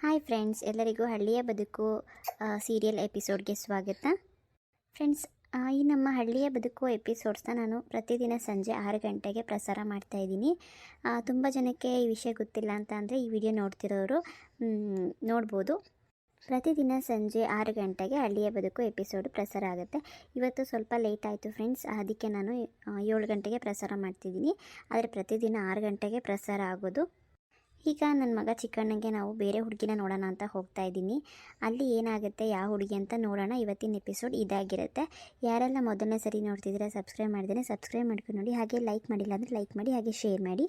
Hi friends, ಎಲ್ಲರಿಗೂ ಹಳ್ಳಿಯ ಬದುಕು ಸೀರಿಯಲ್ ಎಪಿಸೋಡ್ಗೆ ಸ್ವಾಗತ. ಫ್ರೆಂಡ್ಸ್, ಈ ನಮ್ಮ ಹಳ್ಳಿಯ ಬದುಕು ಎಪಿಸೋಡ್ಸ್ನ ನಾನು ಪ್ರತಿದಿನ ಸಂಜೆ 6 ಗಂಟೆಗೆ ಪ್ರಸಾರ ಮಾಡ್ತಾಯಿದ್ದೀನಿ. ತುಂಬ ಜನಕ್ಕೆ ಈ ವಿಷಯ ಗೊತ್ತಿಲ್ಲ ಅಂತ ಅಂದರೆ ಈ ವಿಡಿಯೋ ನೋಡ್ತಿರೋರು ನೋಡ್ಬೋದು. ಪ್ರತಿದಿನ ಸಂಜೆ 6 ಗಂಟೆಗೆ ಹಳ್ಳಿಯ ಬದುಕು ಎಪಿಸೋಡು ಪ್ರಸಾರ ಆಗುತ್ತೆ. ಇವತ್ತು ಸ್ವಲ್ಪ ಲೇಟ್ ಆಯಿತು ಫ್ರೆಂಡ್ಸ್, ಅದಕ್ಕೆ ನಾನು 7 ಗಂಟೆಗೆ ಪ್ರಸಾರ ಮಾಡ್ತಿದ್ದೀನಿ. ಆದರೆ ಪ್ರತಿದಿನ 6 ಗಂಟೆಗೆ ಪ್ರಸಾರ ಆಗೋದು. ಈಗ ನನ್ನ ಮಗ ಚಿಕ್ಕಣ್ಣಂಗೆ ನಾವು ಬೇರೆ ಹುಡುಗಿನ ನೋಡೋಣ ಅಂತ ಹೋಗ್ತಾ ಇದ್ದೀನಿ. ಅಲ್ಲಿ ಏನಾಗುತ್ತೆ, ಯಾವ ಹುಡುಗಿ ಅಂತ ನೋಡೋಣ. ಇವತ್ತಿನ ಎಪಿಸೋಡ್ ಇದಾಗಿರುತ್ತೆ. ಯಾರೆಲ್ಲ ಮೊದಲನೇ ಸರಿ ನೋಡ್ತಿದ್ದೀರಾ, ಸಬ್ಸ್ಕ್ರೈಬ್ ಮಾಡಿದರೆ ಸಬ್ಸ್ಕ್ರೈಬ್ ಮಾಡ್ಕೊಂಡು ನೋಡಿ. ಹಾಗೆ ಲೈಕ್ ಮಾಡಿಲ್ಲ ಅಂದರೆ ಲೈಕ್ ಮಾಡಿ, ಹಾಗೆ ಶೇರ್ ಮಾಡಿ.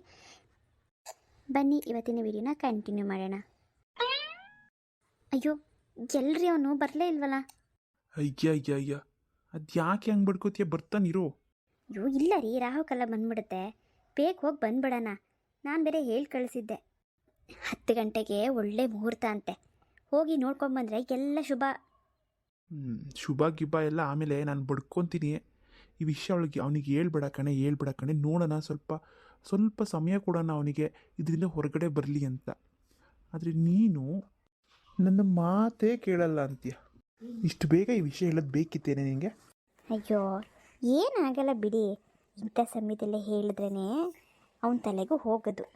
ಬನ್ನಿ ಇವತ್ತಿನ ವಿಡಿಯೋನ ಕಂಟಿನ್ಯೂ ಮಾಡೋಣ. ಅಯ್ಯೋ, ಎಲ್ರಿ ಅವನು ಬರಲೇ ಇಲ್ವಲ್ಲ? ಅಯ್ಯ ಅದು ಯಾಕೆ ಹಂಗೆ ಬಡ್ಕೋತೀಯ, ಬರ್ತಾನಿರೋ. ಅಯ್ಯೋ ಇಲ್ಲ ರೀ, ರಾಹುಕಾಲ ಬಂದ್ಬಿಡುತ್ತೆ, ಬೇಗ ಹೋಗಿ ಬಂದ್ಬಿಡೋಣ. ನಾನು ಬೇರೆ ಹೇಳಿ ಕಳಿಸಿದ್ದೆ 10 ಗಂಟೆಗೆ ಒಳ್ಳೆ ಮುಹೂರ್ತ ಅಂತೆ. ಹೋಗಿ ನೋಡ್ಕೊಂಬಂದ್ರೆ ಎಲ್ಲ ಶುಭ ಗಿಬ್ಬ ಎಲ್ಲ ಆಮೇಲೆ ನಾನು ಬಡ್ಕೊತೀನಿ. ಈ ವಿಷಯ ಅವನಿಗೆ ಹೇಳ್ಬೇಡ ಕಣೆ, ನೋಡೋಣ, ಸ್ವಲ್ಪ ಸಮಯ ಕೊಡೋಣ ಅವನಿಗೆ, ಇದರಿಂದ ಹೊರಗಡೆ ಬರಲಿ ಅಂತ. ಆದರೆ ನೀನು ನನ್ನ ಮಾತೇ ಕೇಳಲ್ಲ ಅಂತೀಯ. ಇಷ್ಟು ಬೇಗ ಈ ವಿಷಯ ಹೇಳೋದು ಬೇಕಿತ್ತೇನೆ ನಿನಗೆ? ಅಯ್ಯೋ ಏನಾಗಲ್ಲ ಬಿಡಿ, ಇಂಥ ಸಮಯದಲ್ಲೇ ಹೇಳಿದ್ರೇ ಅವನ ತಲೆಗೂ ಹೋಗೋದು.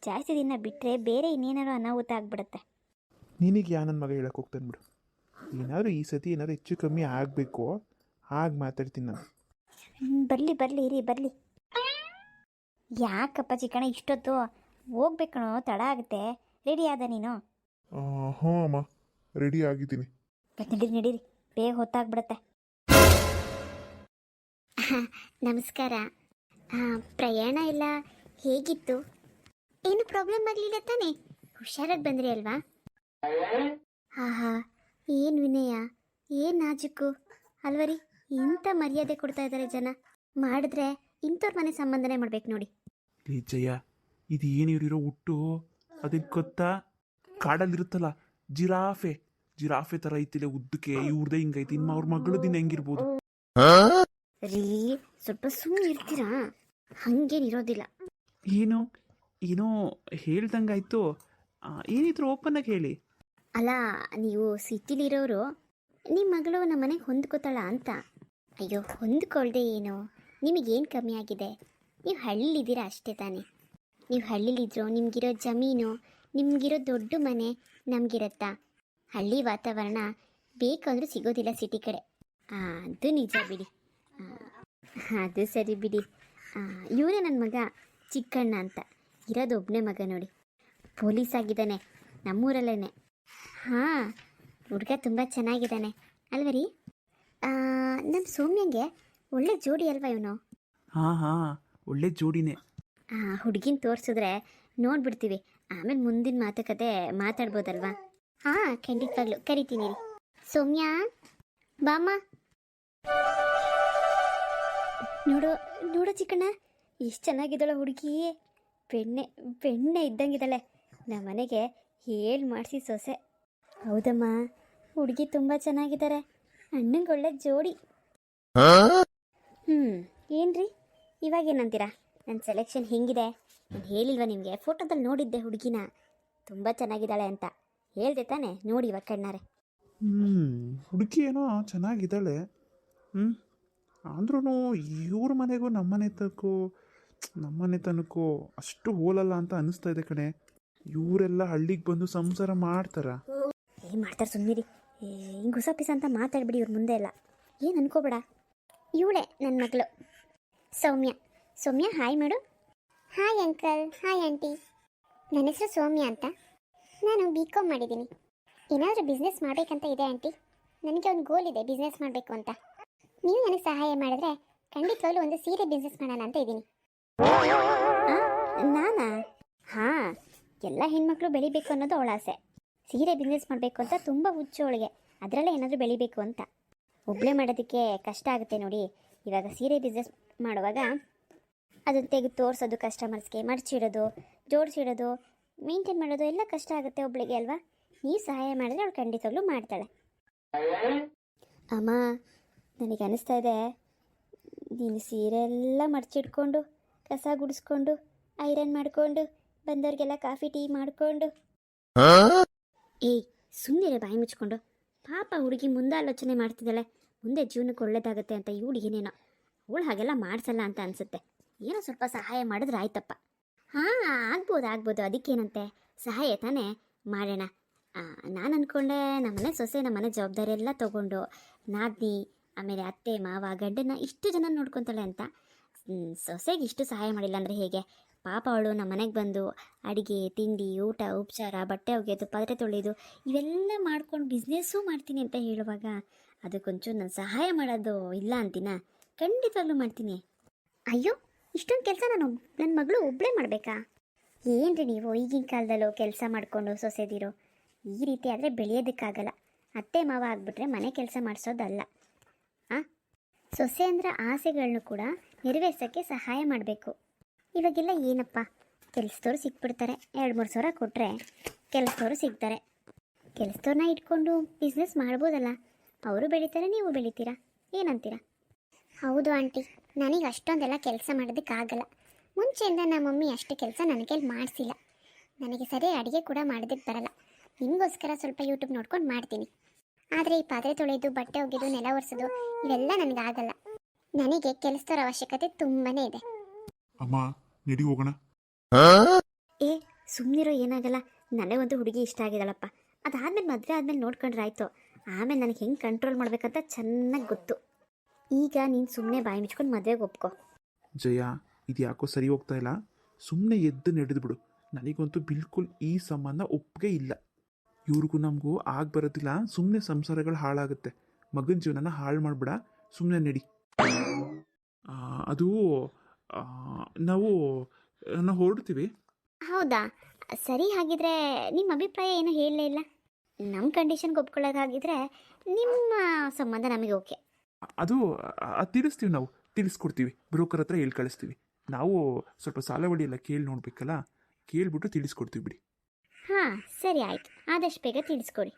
ಜಾಸ್ತಿ ದಿನ ಬಿಟ್ಟರೆ ಬೇರೆ ಇನ್ನೇನಾದ್ರು ಅನಾಹುತ ಆಗ್ಬಿಡುತ್ತೆ. ನಿನಗೆ ನನ್ನ ಮಗ ಹೇಳಕ್ಕೆ ಹೋಗ್ತಾನೆ ಬಿಡು. ಏನಾದರೂ ಈ ಸತಿ ಏನಾದರೂ ಹೆಚ್ಚು ಕಮ್ಮಿ ಆಗಬೇಕು, ಹಾಗೆ ಮಾತಾಡ್ತೀನಿ ನಾನು. ಬರಲಿ. ಯಾಕಪ್ಪ ಚಿಕ್ಕಣ್ಣ ಇಷ್ಟೊತ್ತು? ಹೋಗ್ಬೇಕಣೋ, ತಡ ಆಗುತ್ತೆ. ರೆಡಿ ಆದ ನೀನು? ಹಾಂ ಅಮ್ಮ, ರೆಡಿ ಆಗಿದ್ದೀನಿ. ನಡೀರಿ, ಬೇಗ ಹೊತ್ತಾಗ್ಬಿಡುತ್ತೆ. ನಮಸ್ಕಾರ. ಪ್ರಯಾಣ ಎಲ್ಲ ಹೇಗಿತ್ತು? ಏನು ಪ್ರಾಬ್ಲಮ್ ಆಗಲಿಲ್ಲ ತಾನೇ? ಹುಷಾರಾಗಿ ಬಂದ್ರಿ ಅಲ್ವಾ? ಏನು ವಿನಯ, ಏನು ನಾಜುಕು ಅಲ್ವರಿ. ಇಂಥ ಮರ್ಯಾದೆ ಕೊಡ್ತಾ ಇದ್ದಾರೆ ಜನ. ಮಾಡಿದ್ರೆ ಇಂಥವ್ರ ಮನೆ ಸಂಬಂಧನೇ ಮಾಡ್ಬೇಕು ನೋಡಿ. ಜಯ, ಇದು ಏನು ಇವರಿರೋ ಹುಟ್ಟು ಅದಕ್ಕೆ ಗೊತ್ತಾ? ಕಾಡಲ್ಲಿರುತ್ತಲ್ಲ ಜಿರಾಫೆ ಥರ ಐತಿಲ್ಲ ಉದ್ದಕ್ಕೆ, ಇವ್ರದೇ ಹಿಂಗೈತಿ. ಇನ್ನು ಅವ್ರ ಮಗಳು ದಿನ ಹೆಂಗಿರ್ಬೋದು ರೀ? ಸ್ವಲ್ಪ ಸುಮ್ಮನೆ ಇರ್ತೀರಾ? ಹಂಗೇನಿರೋದಿಲ್ಲ. ಏನೋ ಹೇಳ್ದಂಗಾಯ್ತು. ಏನಿದ್ರು ಓಪನ್ನಾಗಿ ಹೇಳಿ. ಅಲ್ಲ, ನೀವು ಸಿಟಿಲಿರೋರು, ನಿಮ್ಮ ಮಗಳು ನಮ್ಮ ಮನೆಗೆ ಹೊಂದ್ಕೋತಾಳ ಅಂತ. ಅಯ್ಯೋ, ಹೊಂದ್ಕೊಳ್ದೆ ಏನು, ನಿಮಗೇನು ಕಮ್ಮಿ ಆಗಿದೆ? ನೀವು ಹಳ್ಳಿಲಿದ್ದೀರಾ ಅಷ್ಟೇ ತಾನೇ. ನೀವು ಹಳ್ಳಿಲಿದ್ರು ನಿಮಗಿರೋ ಜಮೀನು, ನಿಮಗಿರೋ ದೊಡ್ಡ ಮನೆ ನಮಗಿರತ್ತಾ? ಹಳ್ಳಿ ವಾತಾವರಣ ಬೇಕಂದ್ರೂ ಸಿಗೋದಿಲ್ಲ ಸಿಟಿ ಕಡೆ. ಅದು ನಿಜ ಬಿಡಿ. ಅದು ಸರಿ ಬಿಡಿ. ಇವನೇ ನನ್ನ ಮಗ ಚಿಕ್ಕಣ್ಣ ಅಂತ. ಇರೋದು ಒಬ್ಬನೇ ಮಗ ನೋಡಿ, ಪೊಲೀಸ್ ಆಗಿದ್ದಾನೆ ನಮ್ಮೂರಲ್ಲೇ. ಹುಡುಗ ತುಂಬ ಚೆನ್ನಾಗಿದ್ದಾನೆ ಅಲ್ವರಿ? ನಮ್ಮ ಸೌಮ್ಯಂಗೆ ಒಳ್ಳೆ ಜೋಡಿ ಅಲ್ವಾ ಇವನು? ಹಾಂ, ಒಳ್ಳೆ ಜೋಡಿನೇ. ಹುಡುಗಿನ ತೋರಿಸಿದ್ರೆ ನೋಡ್ಬಿಡ್ತೀವಿ, ಆಮೇಲೆ ಮುಂದಿನ ಮಾತುಕತೆ ಮಾತಾಡ್ಬೋದಲ್ವಾ? ಖಂಡಿತವಾಗ್ಲು ಕರಿತೀನಿ ರೀ. ಸೌಮ್ಯ ಬಾಮ್ಮ. ನೋಡು ಚಿಕ್ಕಣ್ಣ, ಎಷ್ಟು ಚೆನ್ನಾಗಿದ್ದಾಳೆ ಹುಡುಗಿ. ಬೆಣ್ಣೆ ಇದ್ದಂಗಿದ್ದಾಳೆ. ನಮ್ಮ ಮನೆಗೆ ಹೇಳಿ ಮಾಡಿಸಿ ಸೊಸೆ. ಹೌದಮ್ಮ, ಹುಡುಗಿ ತುಂಬ ಚೆನ್ನಾಗಿದ್ದಾರೆ. ಅಣ್ಣಂಗೆ ಒಳ್ಳೆ ಜೋಡಿ. ಏನ್ರಿ ಇವಾಗೇನಂತೀರಾ? ನನ್ನ ಸೆಲೆಕ್ಷನ್ ಹೆಂಗಿದೆ? ನಾನು ಹೇಳಿಲ್ವ ನಿಮಗೆ? ಫೋಟೋದಲ್ಲಿ ನೋಡಿದ್ದೆ ಹುಡುಗಿನ, ತುಂಬ ಚೆನ್ನಾಗಿದ್ದಾಳೆ ಅಂತ ಹೇಳ್ದೆ ತಾನೆ? ನೋಡಿ ಇವಾಗ ಕಣ್ಣಾರೆ. ಹುಡುಗಿ ಏನೋ ಚೆನ್ನಾಗಿದ್ದಾಳೆ. ಅಂದ್ರೂ ಇವ್ರ ಮನೆಗೂ ನಮ್ಮನೆ ತನಕೂ ಅಷ್ಟು ಹೋಲಲ್ಲ ಅಂತ ಅನಿಸ್ತಾ ಇದೆ ಕಣೆ. ಇವರೆಲ್ಲ ಹಳ್ಳಿಗೆ ಬಂದು ಸಂಸಾರ ಮಾಡ್ತಾರ? ಮಾಡ್ತಾರೆ, ಸುಮ್ಮನಿರಿ. ಹಿಂಗೆ ಹೊಸ ಪಿಸ ಅಂತ ಮಾತಾಡ್ಬಿಡಿ ಇವ್ರ ಮುಂದೆ ಎಲ್ಲ. ಏನು ಅನ್ಕೋಬೇಡ. ಇವಳೆ ನನ್ನ ಮಗಳು ಸೌಮ್ಯ. ಹಾಯ್ ಮಾಡು. Hi uncle. Hi aunty. ನನ್ನ ಹೆಸರು ಸೌಮ್ಯ ಅಂತ. ನಾನು BCom ಮಾಡಿದ್ದೀನಿ. ಏನಾದರೂ ಬಿಸ್ನೆಸ್ ಮಾಡಬೇಕಂತ ಇದೆ ಆಂಟಿ. ನನಗೆ ಒಂದು ಗೋಲ್ ಇದೆ, ಬಿಸ್ನೆಸ್ ಮಾಡಬೇಕು ಅಂತ. ನೀವು ನನಗೆ ಸಹಾಯ ಮಾಡಿದ್ರೆ ಖಂಡಿತವಾಗ್ಲೂ ಒಂದು ಸೀರೆ ಬಿಸ್ನೆಸ್ ಮಾಡೋಣ ಅಂತ ಇದ್ದೀನಿ. ನಾನಾ? ಎಲ್ಲ ಹೆಣ್ಮಕ್ಳು ಬೆಳಿಬೇಕು ಅನ್ನೋದು ಅವಳ ಆಸೆ. ಸೀರೆ ಬಿಸ್ನೆಸ್ ಮಾಡಬೇಕು ಅಂತ ತುಂಬ ಹುಚ್ಚು ಅವಳಿಗೆ. ಅದರಲ್ಲೇ ಏನಾದರೂ ಬೆಳಿಬೇಕು ಅಂತ. ಒಬ್ಬಳೇ ಮಾಡೋದಕ್ಕೆ ಕಷ್ಟ ಆಗುತ್ತೆ ನೋಡಿ. ಇವಾಗ ಸೀರೆ ಬಿಸ್ನೆಸ್ ಮಾಡುವಾಗ ಅದನ್ನು ತೆಗೆದು ತೋರಿಸೋದು, ಕಸ್ಟಮರ್ಸ್ಗೆ ಮಡಚಿಡೋದು, ಜೋಡಿಸಿಡೋದು, ಮೇಂಟೈನ್ ಮಾಡೋದು ಎಲ್ಲ ಕಷ್ಟ ಆಗುತ್ತೆ ಒಬ್ಳಿಗೆ ಅಲ್ವಾ? ನೀವು ಸಹಾಯ ಮಾಡಿದ್ರೆ ಅವಳು ಖಂಡಿತವಾಗ್ಲೂ ಮಾಡ್ತಾಳೆ. ಅಮ್ಮ, ನನಗೆ ಅನಿಸ್ತಾ ಇದೆ ನೀನು ಸೀರೆ ಎಲ್ಲ ಮಡಚಿಡ್ಕೊಂಡು, ಕಸ ಗುಡಿಸ್ಕೊಂಡು, ಐರನ್ ಮಾಡಿಕೊಂಡು, ಬಂದವ್ರಿಗೆಲ್ಲ ಕಾಫಿ ಟೀ ಮಾಡಿಕೊಂಡು ಏಯ್ ಸುಮ್ಮನೆ ಬಾಯಿ ಮುಚ್ಕೊಂಡು. ಪಾಪ ಹುಡುಗಿ ಮುಂದೆ ಆಲೋಚನೆ ಮಾಡ್ತಿದ್ದಾಳೆ, ಮುಂದೆ ಜೀವನಕ್ಕೆ ಒಳ್ಳೇದಾಗುತ್ತೆ ಅಂತ. ಈ ಹುಡುಗಿನೇನೋ ಅವಳು ಹಾಗೆಲ್ಲ ಮಾಡಿಸಲ್ಲ ಅಂತ ಅನಿಸುತ್ತೆ. ಏನೋ ಸ್ವಲ್ಪ ಸಹಾಯ ಮಾಡಿದ್ರೆ ಆಯ್ತಪ್ಪ. ಹಾಂ, ಆಗ್ಬೋದು, ಅದಕ್ಕೇನಂತೆ, ಸಹಾಯ ತಾನೇ ಮಾಡೋಣ. ನಾನು ಅಂದ್ಕೊಂಡೆ ನಮ್ಮನೆ ಸೊಸೆ ನಮ್ಮನೆ ಜವಾಬ್ದಾರಿ ಎಲ್ಲ ತೊಗೊಂಡು ನಾದಿನಿ ಆಮೇಲೆ ಅತ್ತೆ ಮಾವ ಗಂಡನ ಇಷ್ಟು ಜನ ನೋಡ್ಕೊತಾಳೆ ಅಂತ. ಸೊಸೆಗೆ ಇಷ್ಟು ಸಹಾಯ ಮಾಡಿಲ್ಲ ಅಂದರೆ ಹೇಗೆ? ಪಾಪ ಅವಳು ನಮ್ಮ ಮನೆಗೆ ಬಂದು ಅಡುಗೆ ತಿಂಡಿ ಊಟ ಉಪಚಾರ ಬಟ್ಟೆ ಒಗೆಯೋದು ಪಾತ್ರೆ ತೊಳೆಯೋದು ಇವೆಲ್ಲ ಮಾಡ್ಕೊಂಡು ಬಿಸ್ನೆಸ್ಸೂ ಮಾಡ್ತೀನಿ ಅಂತ ಹೇಳುವಾಗ ಅದಕ್ಕೊಂಚೂರು ನಾನು ಸಹಾಯ ಮಾಡೋದು ಇಲ್ಲ ಅಂತೀನ? ಖಂಡಿತವಾಗ್ಲೂ ಮಾಡ್ತೀನಿ. ಅಯ್ಯೋ, ಇಷ್ಟೊಂದು ಕೆಲಸ ನನ್ನ ಮಗಳು ಒಬ್ಬಳೇ ಮಾಡಬೇಕಾ? ಏನ್ರಿ ನೀವು ಈಗಿನ ಕಾಲದಲ್ಲೂ ಕೆಲಸ ಮಾಡಿಕೊಂಡು ಸೊಸೆದಿರೋ? ಈ ರೀತಿ ಆದರೆ ಬೆಳೆಯೋದಕ್ಕಾಗಲ್ಲ. ಅತ್ತೆ ಮಾವ ಆಗಿಬಿಟ್ರೆ ಮನೆ ಕೆಲಸ ಮಾಡಿಸೋದಲ್ಲ. ಸೊಸೆ ಅಂದರೆ ಆಸೆಗಳನ್ನೂ ಕೂಡ ನೆರವೇರ್ಸೋಕ್ಕೆ ಸಹಾಯ ಮಾಡಬೇಕು. ಇವಾಗೆಲ್ಲ ಏನಪ್ಪ, ಕೆಲಸದವ್ರು ಸಿಕ್ಬಿಡ್ತಾರೆ, 2-3 ಸಾವಿರ ಕೊಟ್ಟರೆ ಕೆಲಸದವರು ಸಿಗ್ತಾರೆ. ಕೆಲಸದವ್ರನ್ನ ಇಟ್ಕೊಂಡು ಬಿಸ್ನೆಸ್ ಮಾಡ್ಬೋದಲ್ಲ. ಅವರು ಬೆಳೀತಾರೆ, ನೀವು ಬೆಳಿತೀರಾ, ಏನಂತೀರಾ? ಹೌದು ಆಂಟಿ, ನನಗೆ ಅಷ್ಟೊಂದೆಲ್ಲ ಕೆಲಸ ಮಾಡೋದಕ್ಕಾಗಲ್ಲ. ಮುಂಚೆಯಿಂದ ನಮ್ಮ ಮಮ್ಮಿ ಅಷ್ಟು ಕೆಲಸ ನನ್ನ ಕೈಲಿ ಮಾಡಿಸಿಲ್ಲ. ನನಗೆ ಸರಿ ಅಡುಗೆ ಕೂಡ ಮಾಡೋದಕ್ಕೆ ಬರಲ್ಲ. ನಿಮಗೋಸ್ಕರ ಸ್ವಲ್ಪ ಯೂಟ್ಯೂಬ್ ನೋಡ್ಕೊಂಡು ಮಾಡ್ತೀನಿ. ಆದರೆ ಈ ಪಾತ್ರೆ ತೊಳೆಯೋದು ಬಟ್ಟೆ ಒಗೆಯೋದು ನೆಲ ಒರೆಸೋದು ಇವೆಲ್ಲ ನನಗಾಗಲ್ಲ. ನನಗೆ ಕೆಲಸದವ್ರ ಅವಶ್ಯಕತೆ ತುಂಬಾ ಇದೆ. ಅಮ್ಮ ನಡಿ ಹೋಗೋಣ. ಏ ಸುಮ್ಮನಿರೋ, ಏನಾಗಲ್ಲ. ನನಗೊಂದು ಹುಡುಗಿ ಇಷ್ಟ ಆಗಿದ್ದಾಳಪ್ಪ. ಅದಾದಮೇಲೆ ಮದುವೆ ಆದಮೇಲೆ ನೋಡ್ಕೊಂಡ್ರೆ ಆಯಿತು. ಆಮೇಲೆ ನನಗೆ ಹೆಂಗೆ ಕಂಟ್ರೋಲ್ ಮಾಡ್ಬೇಕಂತ ಚೆನ್ನಾಗಿ ಗೊತ್ತು. ಈಗ ನೀನು ಸುಮ್ಮನೆ ಬಾಯಿ ಮುಚ್ಕೊಂಡು ಮದುವೆಗೆ ಒಪ್ಕೊ. ಜಯ, ಇದು ಯಾಕೋ ಸರಿ ಹೋಗ್ತಾ ಇಲ್ಲ. ಸುಮ್ಮನೆ ಎದ್ದು ನಡೆದು ಬಿಡು. ನನಗಂತೂ ಬಿಲ್ಕುಲ್ ಈ ಸಂಬಂಧ ಒಪ್ಪಿಗೆ ಇಲ್ಲ. ಇವ್ರಿಗೂ ನಮಗೂ ಆಗ ಬರೋದಿಲ್ಲ. ಸುಮ್ಮನೆ ಸಂಸಾರಗಳು ಹಾಳಾಗುತ್ತೆ. ಮಗನ ಜೀವನನ ಹಾಳು ಮಾಡಿಬಿಡ. ಸುಮ್ಮನೆ ನಡಿ. ಅದು ನಾವು ಹೊರಡ್ತೀವಿ. ಹೌದಾ, ಸರಿ. ಹಾಗಿದ್ರೆ ನಿಮ್ಮ ಅಭಿಪ್ರಾಯ ಏನು ಹೇಳಲೇ ಇಲ್ಲ. ನಮ್ಮ ಕಂಡೀಷನ್ಗೆ ಒಪ್ಕೊಳ್ಳೋದಾಗಿದ್ರೆ ನಿಮ್ಮ ಸಂಬಂಧ ನಮಗೆ ಓಕೆ. ಅದು ತಿಳಿಸ್ತೀವಿ, ನಾವು ತಿಳಿಸ್ಕೊಡ್ತೀವಿ. ಬ್ರೋಕರ್ ಹತ್ರ ಹೇಳಿ ಕಳಿಸ್ತೀವಿ. ನಾವು ಸ್ವಲ್ಪ ಸಾಲವಡಿ ಎಲ್ಲ ಕೇಳಿ ನೋಡ್ಬೇಕಲ್ಲ, ಕೇಳಿಬಿಟ್ಟು ತಿಳಿಸ್ಕೊಡ್ತೀವಿ ಬಿಡಿ. ಹಾಂ ಸರಿ, ಆಯಿತು. ಆದಷ್ಟು ಬೇಗ ತಿಳಿಸ್ಕೊಡಿ.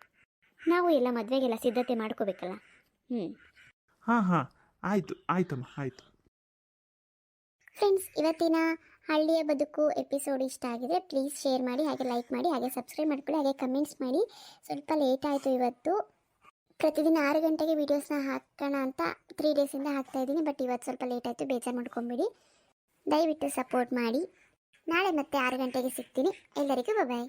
ನಾವು ಎಲ್ಲ ಮದುವೆಗೆಲ್ಲ ಸಿದ್ಧತೆ ಮಾಡ್ಕೋಬೇಕಲ್ಲ. ಹಾಂ ಆಯ್ತಮ್ಮ, ಆಯಿತು. ಫ್ರೆಂಡ್ಸ್, ಇವತ್ತಿನ ಹಳ್ಳಿಯ ಬದುಕು ಎಪಿಸೋಡ್ ಇಷ್ಟ ಆಗಿದೆ. ಪ್ಲೀಸ್ ಶೇರ್ ಮಾಡಿ, ಹಾಗೆ ಲೈಕ್ ಮಾಡಿ, ಹಾಗೆ ಸಬ್ಸ್ಕ್ರೈಬ್ ಮಾಡ್ಕೊಳ್ಳಿ, ಹಾಗೆ ಕಮೆಂಟ್ಸ್ ಮಾಡಿ. ಸ್ವಲ್ಪ ಲೇಟ್ ಆಯಿತು ಇವತ್ತು. ಪ್ರತಿದಿನ 6 ಗಂಟೆಗೆ ವೀಡಿಯೋಸ್ನ ಹಾಕೋಣ ಅಂತ 3 ಡೇಸಿಂದ ಹಾಕ್ತಾಯಿದ್ದೀನಿ. ಬಟ್ ಇವತ್ತು ಸ್ವಲ್ಪ ಲೇಟ್ ಆಯಿತು, ಬೇಜಾರು ಮಾಡ್ಕೊಂಬಿಡಿ. ದಯವಿಟ್ಟು ಸಪೋರ್ಟ್ ಮಾಡಿ. ನಾಳೆ ಮತ್ತೆ 6 ಗಂಟೆಗೆ ಸಿಗ್ತೀನಿ. ಎಲ್ಲರಿಗೂ ಬಾಯ್.